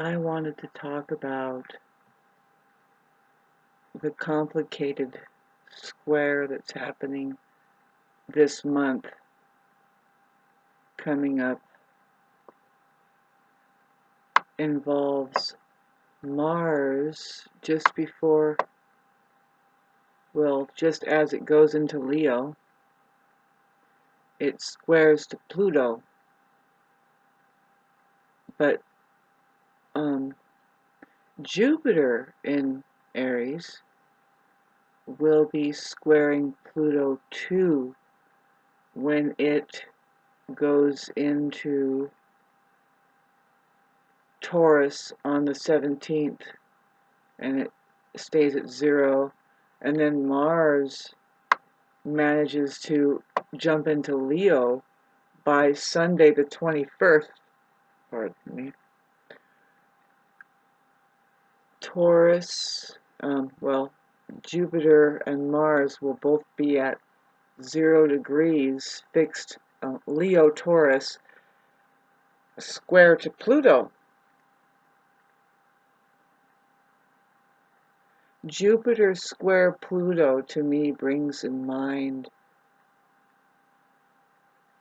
I wanted to talk about the complicated square that's happening this month coming up. Involves Mars just before, well, just as it goes into Leo, it squares to Pluto. But Jupiter in Aries will be squaring Pluto too when it goes into Taurus on the 17th, and it stays at 0, and then Mars manages to jump into Leo by Sunday the 21st. Pardon me. Taurus, Jupiter and Mars will both be at 0 degrees fixed, Leo Taurus square to Pluto. Jupiter square Pluto to me brings in mind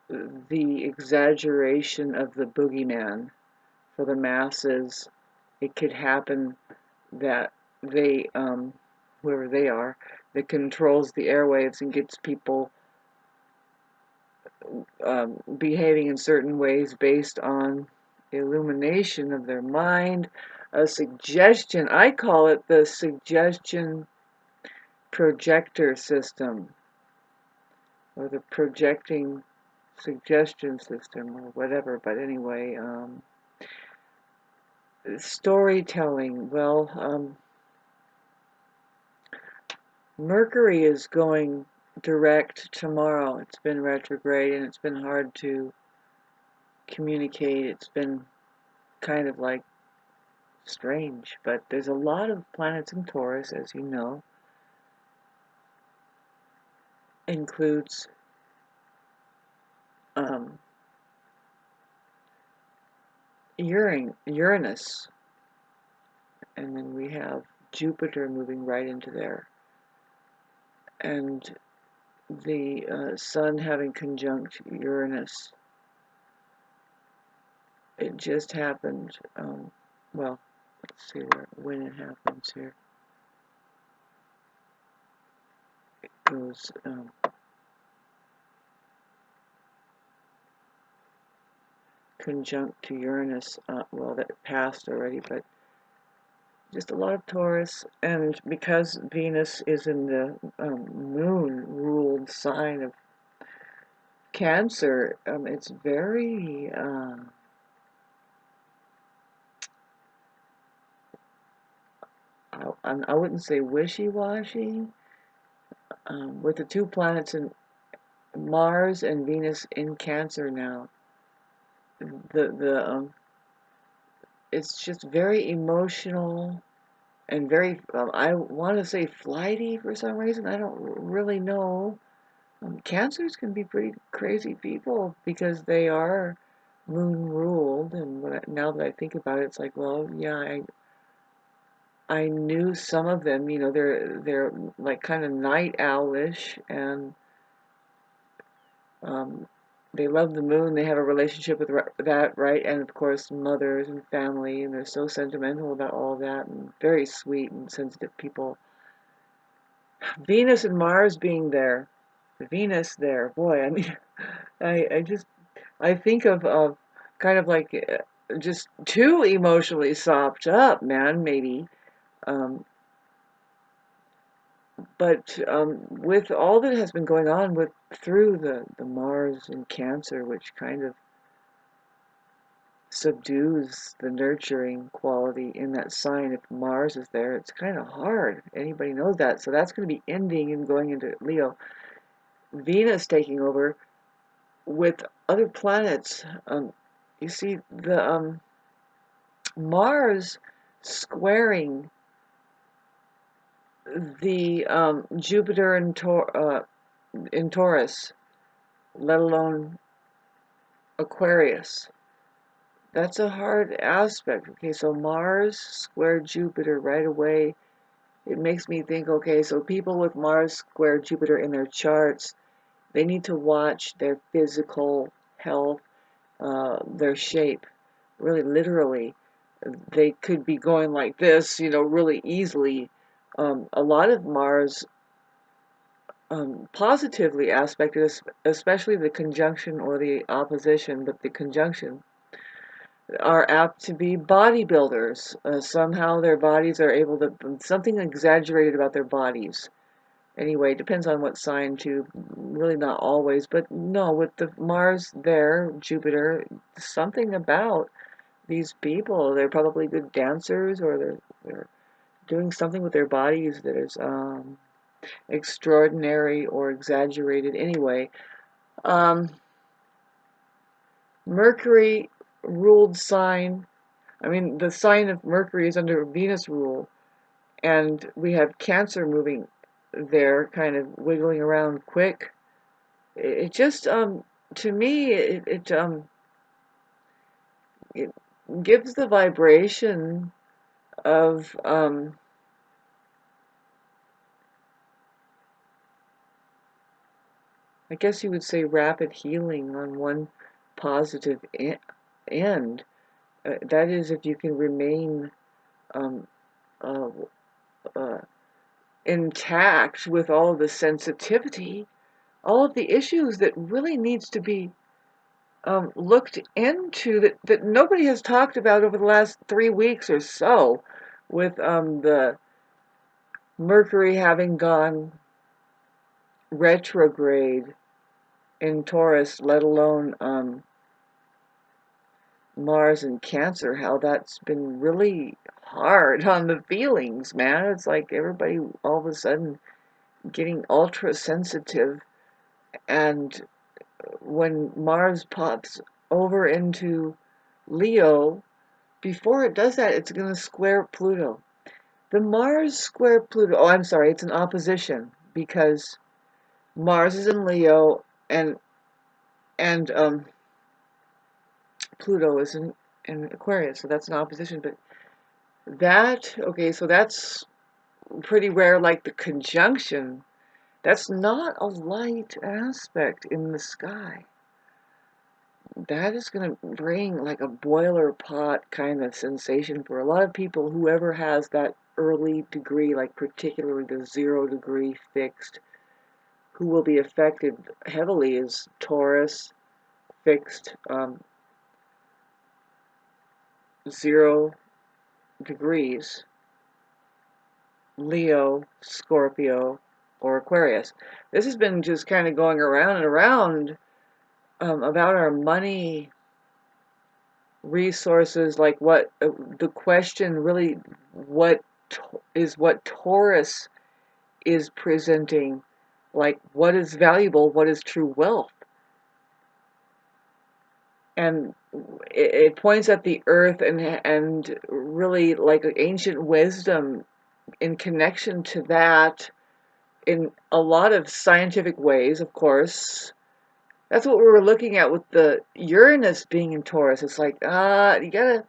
the exaggeration of the boogeyman for the masses. It could happen that they, whoever they are, that controls the airwaves and gets people behaving in certain ways based on illumination of their mind, a suggestion. I call it the suggestion projector system, or the projecting suggestion system, or whatever. But anyway, storytelling. Well, Mercury is going direct tomorrow. It's been retrograde and it's been hard to communicate. It's been kind of like strange, but there's a lot of planets in Taurus, as you know. Includes Uranus, and then we have Jupiter moving right into there, and the Sun having conjunct Uranus. It just happened. Well, let's see when it happens here. It goes conjunct to Uranus. Well, that passed already, but just a lot of Taurus. And because Venus is in the moon-ruled sign of Cancer, it's very I wouldn't say wishy-washy. With the two planets in Mars and Venus in Cancer now, it's just very emotional and very I want to say flighty for some reason. I don't really know. Cancers can be pretty crazy people because they are moon ruled, and now that I think about it, it's like, well, yeah, I knew some of them. You know, they're like kind of night owlish, and they love the moon. They have a relationship with that, right? And of course, mothers and family, and they're so sentimental about all that, and very sweet and sensitive people. Venus and Mars being there, Venus there, boy. I mean, I think of kind of like just too emotionally sopped up, man, maybe. But with all that has been going on through the Mars in Cancer, which kind of subdues the nurturing quality in that sign, if Mars is there, it's kind of hard. Anybody knows that. So that's going to be ending and going into Leo. Venus taking over with other planets. You see, the Mars squaring the Jupiter in Taurus, let alone Aquarius. That's a hard aspect. Okay, so Mars square Jupiter right away. It makes me think, okay, so people with Mars square Jupiter in their charts, they need to watch their physical health, their shape, really literally. They could be going like this, really easily. A lot of Mars positively aspected, especially the conjunction or the opposition, but the conjunction, are apt to be bodybuilders. Somehow their bodies are able to, something exaggerated about their bodies. Anyway, it depends on what sign too. Really not always, but no, with the Mars there, Jupiter, something about these people. They're probably good dancers, or they're doing something with their bodies that is extraordinary or exaggerated. Anyway, um, Mercury ruled sign. I mean, the sign of Mercury is under Venus rule, and we have Cancer moving there, kind of wiggling around quick. It just, to me, it gives the vibration of, I guess you would say, rapid healing on one positive end. That is, if you can remain um, uh, uh, intact with all of the sensitivity, all of the issues that really needs to be looked into, that nobody has talked about over the last 3 weeks or so, with the Mercury having gone retrograde in Taurus, let alone Mars and Cancer, how that's been really hard on the feelings, man. It's like everybody all of a sudden getting ultra sensitive, and when Mars pops over into Leo, before it does that, it's going to square Pluto. The Mars square Pluto, oh, I'm sorry, it's an opposition, because Mars is in Leo, and Pluto is in Aquarius, so that's an opposition. But okay, so that's pretty rare, like the conjunction. That's not a light aspect in the sky. That is going to bring like a boiler pot kind of sensation for a lot of people. Whoever has that early degree, like particularly the 0 degree fixed, who will be affected heavily is Taurus fixed, 0 degrees, Leo, Scorpio, or Aquarius. This has been just kind of going around and around, about our money resources, like what the question really, what what Taurus is presenting, like what is valuable, what is true wealth. And it points at the earth, and really like ancient wisdom in connection to that, in a lot of scientific ways, of course. That's what we were looking at with the Uranus being in Taurus. It's like, you gotta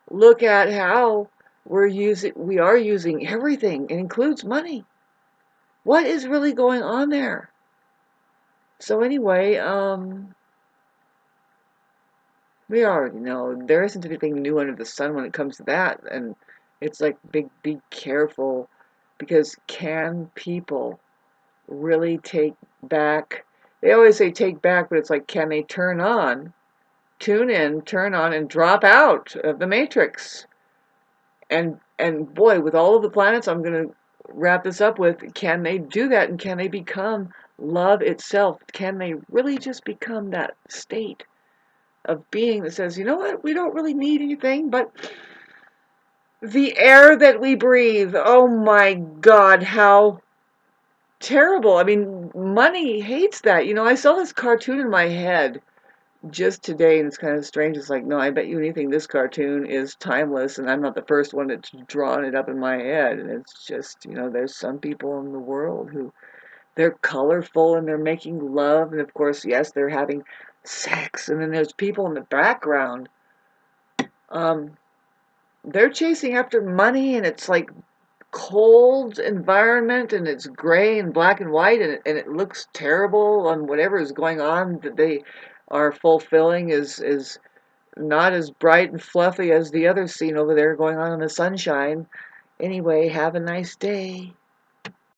look at how we are using everything. It includes money. What is really going on there? So anyway, we already know there isn't anything new under the sun when it comes to that, and it's like be careful, because can people really take back? They always say take back, but it's like, can they tune in, turn on, and drop out of the matrix? And boy, with all of the planets, I'm going to wrap this up with, can they do that, and can they become love itself? Can they really just become that state of being that says, you know what, we don't really need anything but the air that we breathe? Oh my God, how terrible. I mean, money hates that. I saw this cartoon in my head just today, and it's kind of strange. It's like, no, I bet you anything this cartoon is timeless, and I'm not the first one that's drawn it up in my head. And it's just, there's some people in the world who, they're colorful and they're making love, and of course, yes, they're having sex, and then there's people in the background Um, they're chasing after money, and it's like cold environment, and it's gray and black and white, and it looks terrible on whatever is going on that they are fulfilling is not as bright and fluffy as the other scene over there going on in the sunshine. Anyway, have a nice day.